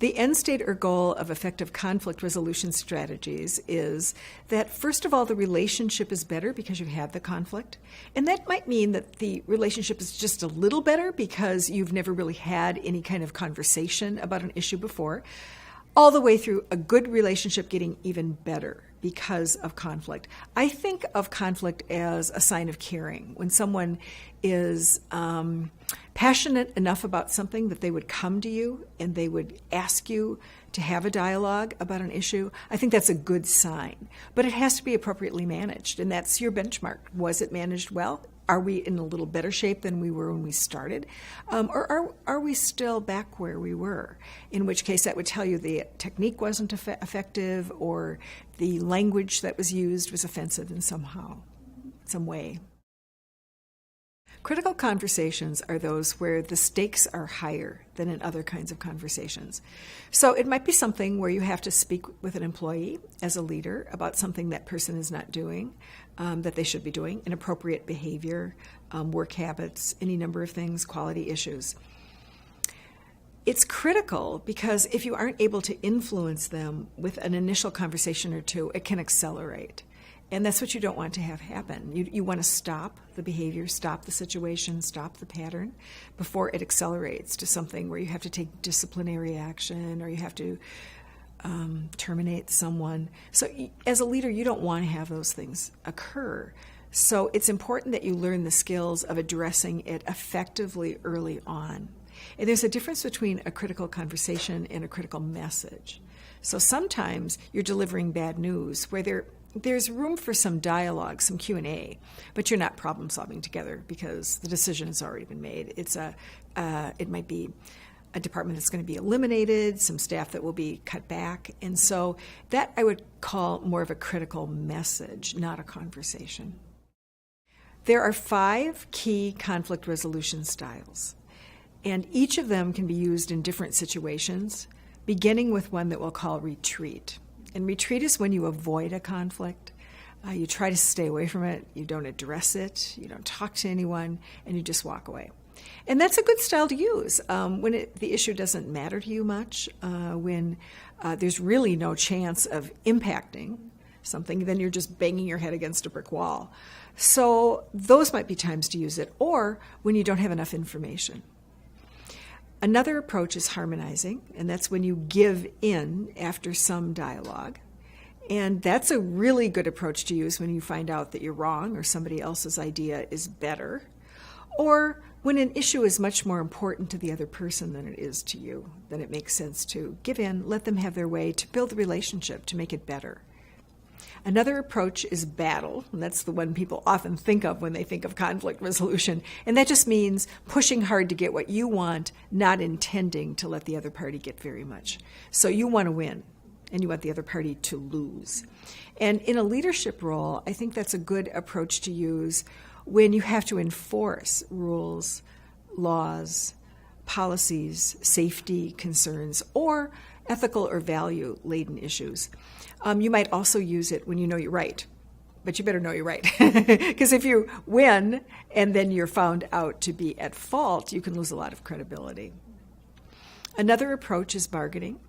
The end state or goal of effective conflict resolution strategies is that, first of all, the relationship is better because you have the conflict. And that might mean that the relationship is just a little better because you've never really had any kind of conversation about an issue before, all the way through a good relationship getting even better because of conflict. I think of conflict as a sign of caring. When someone is passionate enough about something that they would come to you and they would ask you to have a dialogue about an issue, I think that's a good sign. But it has to be appropriately managed, and that's your benchmark. Was it managed well? Are we in a little better shape than we were when we started? Or are we still back where we were? In which case that would tell you the technique wasn't effective or the language that was used was offensive in some way. Critical conversations are those where the stakes are higher than in other kinds of conversations. So it might be something where you have to speak with an employee as a leader about something that person is not doing, that they should be doing, inappropriate behavior, work habits, any number of things, quality issues. It's critical because if you aren't able to influence them with an initial conversation or two, it can accelerate. And that's what you don't want to have happen. You want to stop the behavior, stop the situation, stop the pattern before it accelerates to something where you have to take disciplinary action or you have to terminate someone. So as a leader, you don't want to have those things occur. So it's important that you learn the skills of addressing it effectively early on. And there's a difference between a critical conversation and a critical message. So sometimes you're delivering bad news where there's room for some dialogue, some Q&A, but you're not problem solving together because the decision has already been made. It might be a department that's going to be eliminated, some staff that will be cut back, and so that I would call more of a critical message, not a conversation. There are 5 key conflict resolution styles, and each of them can be used in different situations, beginning with one that we'll call retreat. And retreat is when you avoid a conflict. You try to stay away from it. You don't address it. You don't talk to anyone, and you just walk away. And that's a good style to use when the issue doesn't matter to you much, when there's really no chance of impacting something, then you're just banging your head against a brick wall. So those might be times to use it, or when you don't have enough information. Another approach is harmonizing, and that's when you give in after some dialogue. And that's a really good approach to use when you find out that you're wrong or somebody else's idea is better, or when an issue is much more important to the other person than it is to you. Then it makes sense to give in, let them have their way, to build the relationship, to make it better. Another approach is battle, and that's the one people often think of when they think of conflict resolution. And that just means pushing hard to get what you want, not intending to let the other party get very much. So you want to win, and you want the other party to lose. And in a leadership role, I think that's a good approach to use when you have to enforce rules, laws, policies, safety concerns, or ethical or value-laden issues. You might also use it when you know you're right, but you better know you're right. Because if you win and then you're found out to be at fault, you can lose a lot of credibility. Another approach is bargaining.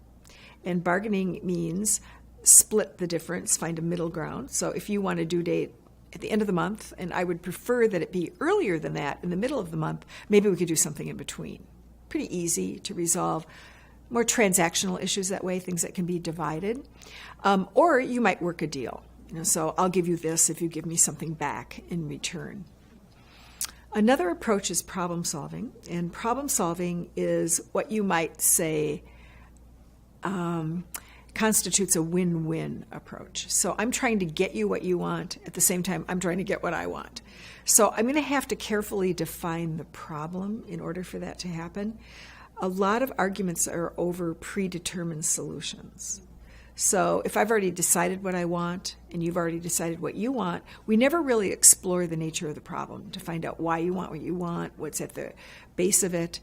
And bargaining means split the difference, find a middle ground. So if you want a due date at the end of the month, and I would prefer that it be earlier than that, in the middle of the month, maybe we could do something in between. Pretty easy to resolve. More transactional issues that way, things that can be divided. Or you might work a deal. So I'll give you this if you give me something back in return. Another approach is problem solving. And problem solving is what you might say constitutes a win-win approach. So I'm trying to get you what you want. At the same time, I'm trying to get what I want. So I'm going to have to carefully define the problem in order for that to happen. A lot of arguments are over predetermined solutions. So if I've already decided what I want and you've already decided what you want, we never really explore the nature of the problem to find out why you want what you want, what's at the base of it,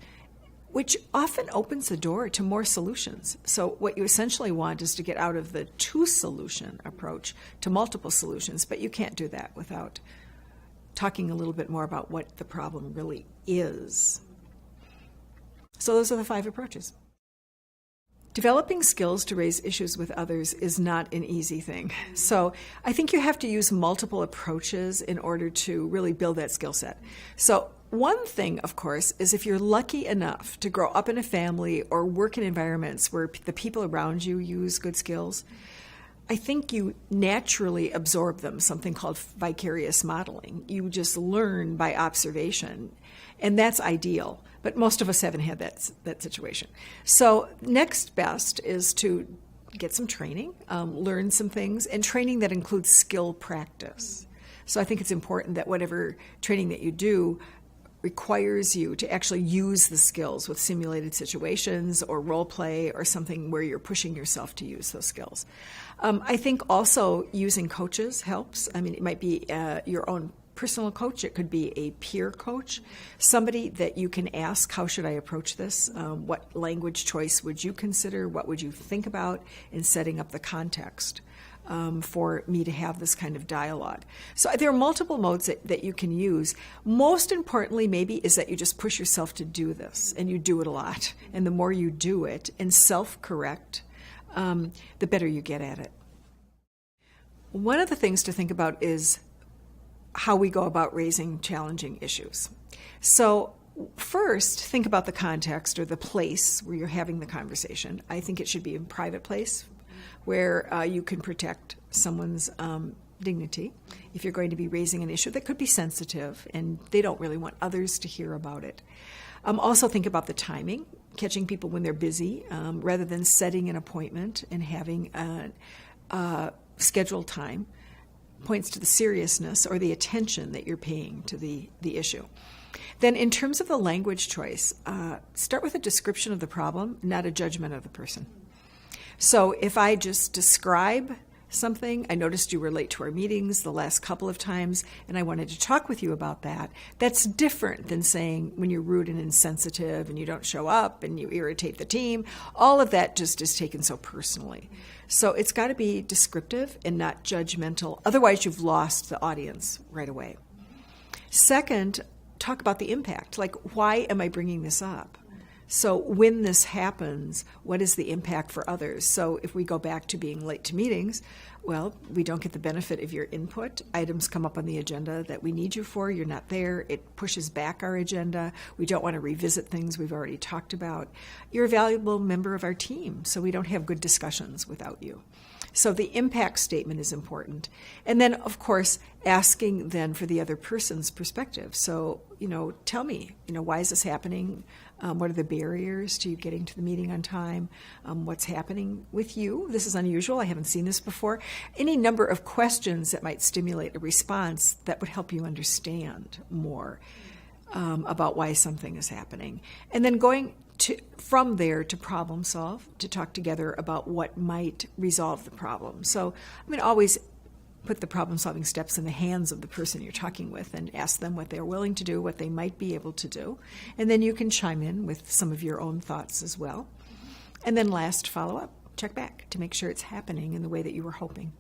which often opens the door to more solutions. So what you essentially want is to get out of the two-solution approach to multiple solutions, but you can't do that without talking a little bit more about what the problem really is. So those are the 5 approaches. Developing skills to raise issues with others is not an easy thing. So I think you have to use multiple approaches in order to really build that skill set. So one thing, of course, is if you're lucky enough to grow up in a family or work in environments where the people around you use good skills, I think you naturally absorb them, something called vicarious modeling. You just learn by observation, and that's ideal. But most of us haven't had that situation. So next best is to get some training, learn some things, and training that includes skill practice. So I think it's important that whatever training that you do requires you to actually use the skills with simulated situations or role play or something where you're pushing yourself to use those skills. I think also using coaches helps. I mean, it might be your own personal coach. It could be a peer coach, somebody that you can ask, how should I approach this? What language choice would you consider? What would you think about in setting up the context for me to have this kind of dialogue? So there are multiple modes that you can use. Most importantly, maybe, is that you just push yourself to do this, and you do it a lot. And the more you do it and self-correct, the better you get at it. One of the things to think about is how we go about raising challenging issues. So first, think about the context or the place where you're having the conversation. I think it should be a private place where you can protect someone's dignity if you're going to be raising an issue that could be sensitive and they don't really want others to hear about it. Also think about the timing, catching people when they're busy, rather than setting an appointment and having a scheduled time points to the seriousness or the attention that you're paying to the issue. Then in terms of the language choice, start with a description of the problem, not a judgment of the person. So if I just describe something, I noticed you were late to our meetings the last couple of times, and I wanted to talk with you about that. That's different than saying when you're rude and insensitive and you don't show up and you irritate the team. All of that just is taken so personally. So it's got to be descriptive and not judgmental. Otherwise, you've lost the audience right away. Second, talk about the impact. Like, why am I bringing this up? So when this happens, what is the impact for others? So if we go back to being late to meetings, well, we don't get the benefit of your input. Items come up on the agenda that we need you for. You're not there. It pushes back our agenda. We don't want to revisit things we've already talked about. You're a valuable member of our team, so we don't have good discussions without you. So the impact statement is important. And then, of course, asking then for the other person's perspective. So, tell me, why is this happening? What are the barriers to you getting to the meeting on time? What's happening with you? This is unusual. I haven't seen this before. Any number of questions that might stimulate a response that would help you understand more about why something is happening. And then going from there to problem solve, to talk together about what might resolve the problem. So, always put the problem-solving steps in the hands of the person you're talking with and ask them what they're willing to do, what they might be able to do. And then you can chime in with some of your own thoughts as well. And then last, follow up, check back to make sure it's happening in the way that you were hoping.